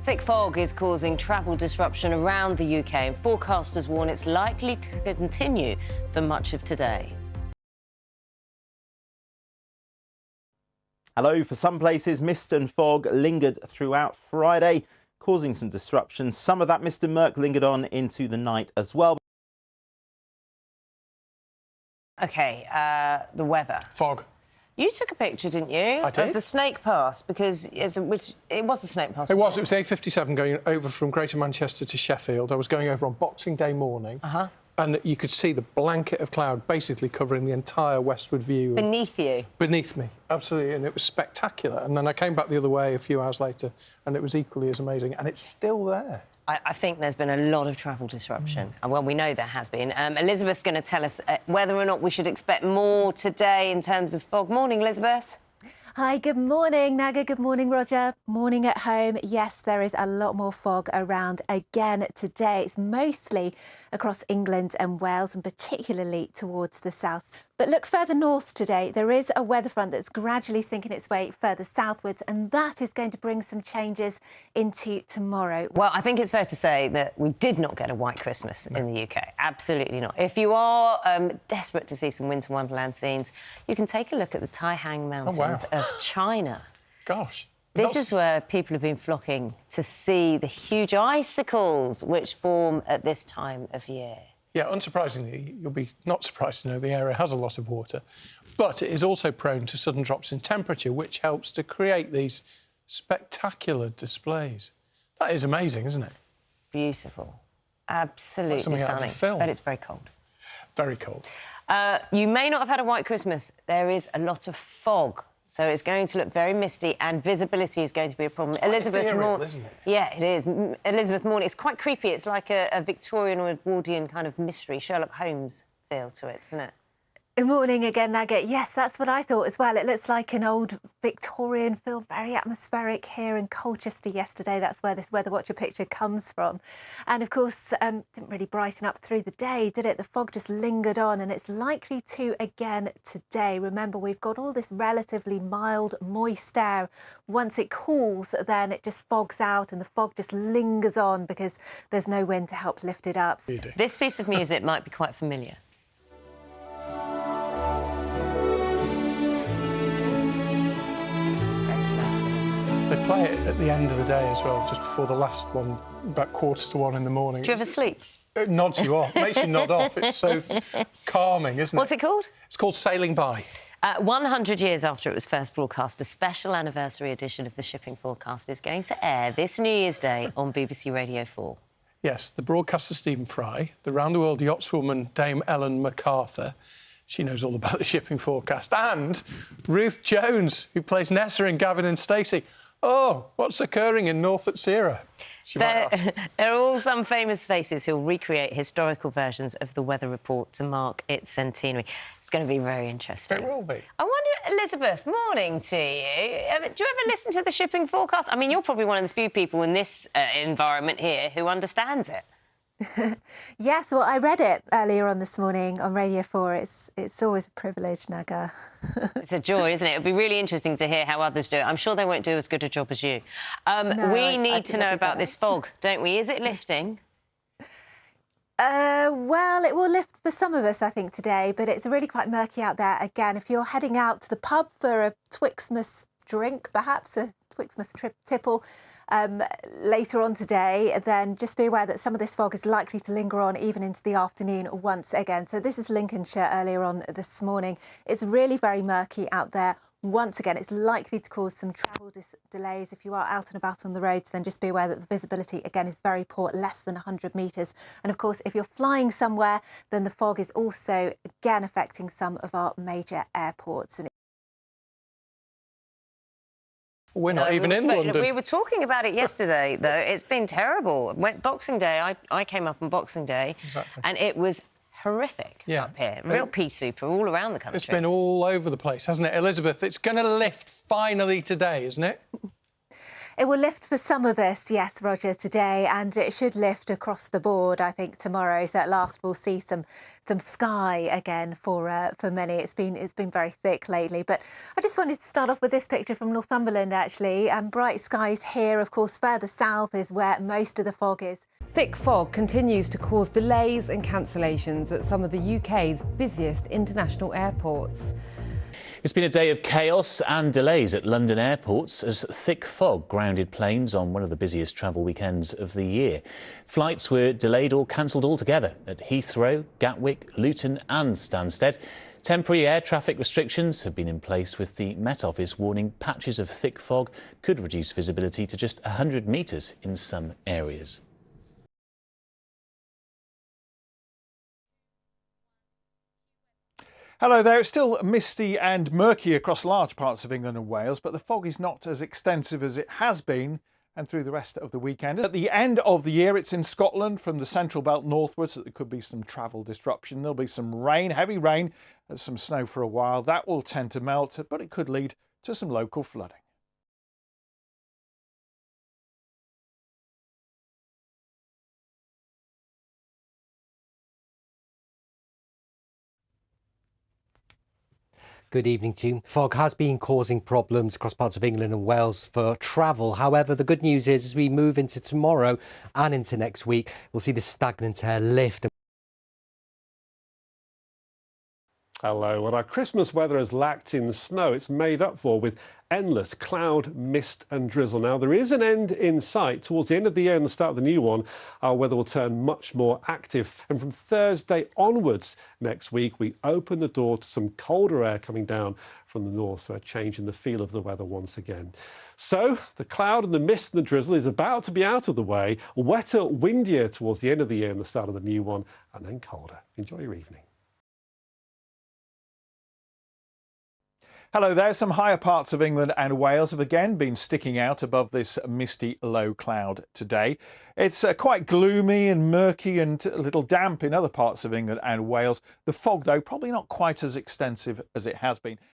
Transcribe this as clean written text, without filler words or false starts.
Thick fog is causing travel disruption around the UK, and forecasters warn it's likely to continue for much of today. Hello. For some places, mist and fog lingered throughout Friday, causing some disruption. Some of that mist and murk lingered on into the night as well. OK, the weather. Fog. You took a picture, didn't you? I did. Of the Snake Pass, because it was the Snake Pass. It was the A57 going over from Greater Manchester to Sheffield. I was going over on Boxing Day morning. And you could see the blanket of cloud basically covering the entire westward view. Beneath you? Beneath me, absolutely, and it was spectacular. And then I came back the other way a few hours later, and it was equally as amazing, and it's still there. I think there's been a lot of travel disruption. Well, we know there has been. Elizabeth's going to tell us whether or not we should expect more today in terms of fog. Morning, Elizabeth. Hi, good morning, Naga. Good morning, Roger. Morning at home. Yes, there is a lot more fog around again today. It's mostly across England and Wales, and particularly towards the south. But look further north today. There is a weather front that's gradually sinking its way further southwards, and that is going to bring some changes into tomorrow. Well, I think it's fair to say that we did not get a white Christmas in the UK. Absolutely not. If you are desperate to see some winter wonderland scenes, you can take a look at the Taihang Mountains of China. Gosh. This is where people have been flocking to see the huge icicles which form at this time of year. Yeah, unsurprisingly, you'll be not surprised to know the area has a lot of water, but it is also prone to sudden drops in temperature, which helps to create these spectacular displays. That is amazing, isn't it? Beautiful. Absolutely something out of a stunning. film. But it's very cold. Very cold. You may not have had a white Christmas. There is a lot of fog. So it's going to look very misty, and visibility is going to be a problem. Elizabeth, ethereal, isn't it? Yeah, it is. Elizabeth morning. It's quite creepy. It's like a Victorian or Edwardian kind of mystery, Sherlock Holmes feel to it, doesn't it? Good morning again, Naga. Yes, that's what I thought as well. It looks like an old Victorian feel, very atmospheric here in Colchester yesterday. That's where this Weather Watcher picture comes from. And, of course, didn't really brighten up through the day, did it? The fog just lingered on, and it's likely to again today. Remember, we've got all this relatively mild, moist air. Once it cools, then it just fogs out, and the fog just lingers on because there's no wind to help lift it up. This piece of music might be quite familiar. They play it at the end of the day as well, just before the last one, about 1:45 in the morning. Do you ever sleep? It nods you off, makes you nod off. It's so calming, isn't it? What's it called? It's called Sailing By. 100 years after it was first broadcast, a special anniversary edition of the Shipping Forecast is going to air this New Year's Day on BBC Radio 4. Yes, the broadcaster Stephen Fry, the round-the-world yachtswoman Dame Ellen MacArthur, she knows all about the shipping forecast, and Ruth Jones, who plays Nessa in Gavin and Stacey. Oh, what's occurring in North at Sierra? There are all some famous faces who'll recreate historical versions of the weather report to mark its centenary. It's going to be very interesting. It will be. I wonder, Elizabeth, morning to you. Do you ever listen to the shipping forecast? I mean, you're probably one of the few people in this environment here who understands it. Yes, well, I read it earlier on this morning on Radio 4. It's always a privilege, Naga. It's a joy, isn't it? It'll be really interesting to hear how others do it. I'm sure they won't do as good a job as you. We need to know about this fog, don't we? Is it lifting? Well, it will lift for some of us, I think, today, but it's really quite murky out there. Again, if you're heading out to the pub for a Twixmas drink, perhaps a Twixmas tipple, later on today, then just be aware that some of this fog is likely to linger on even into the afternoon once again. So this is Lincolnshire earlier on this morning. It's really very murky out there. Once again, it's likely to cause some travel delays. If you are out and about on the roads, then just be aware that the visibility, again, is very poor, less than 100 metres. And, of course, if you're flying somewhere, then the fog is also, again, affecting some of our major airports. We're not even in London. We were talking about it yesterday, though. It's been terrible. Boxing Day, I came up on Boxing Day, and it was horrific up here. Real pea soup all around the country. It's been all over the place, hasn't it, Elizabeth? It's going to lift finally today, isn't it? It will lift for some of us, yes, Roger, today, and it should lift across the board, I think, tomorrow. So at last we'll see some sky again for many. It's been very thick lately. But I just wanted to start off with this picture from Northumberland, actually. Bright skies here, of course. Further south is where most of the fog is. Thick fog continues to cause delays and cancellations at some of the UK's busiest international airports. It's been a day of chaos and delays at London airports as thick fog grounded planes on one of the busiest travel weekends of the year. Flights were delayed or cancelled altogether at Heathrow, Gatwick, Luton and Stansted. Temporary air traffic restrictions have been in place, with the Met Office warning patches of thick fog could reduce visibility to just 100 metres in some areas. Hello there. It's still misty and murky across large parts of England and Wales, but the fog is not as extensive as it has been and through the rest of the weekend. At the end of the year, it's in Scotland from the central belt northwards that there could be some travel disruption. There'll be some rain, heavy rain, and some snow for a while. That will tend to melt, but it could lead to some local flooding. Good evening to you. Fog has been causing problems across parts of England and Wales for travel. However, the good news is as we move into tomorrow and into next week, we'll see the stagnant air lift. Hello. Well, our Christmas weather has lacked in snow. It's made up for with endless cloud, mist and drizzle. Now, there is an end in sight. Towards the end of the year and the start of the new one, our weather will turn much more active. And from Thursday onwards next week, we open the door to some colder air coming down from the north, so a change in the feel of the weather once again. So the cloud and the mist and the drizzle is about to be out of the way. Wetter, windier towards the end of the year and the start of the new one, and then colder. Enjoy your evening. Hello there. Some higher parts of England and Wales have again been sticking out above this misty low cloud today. It's quite gloomy and murky and a little damp in other parts of England and Wales. The fog, though, probably not quite as extensive as it has been.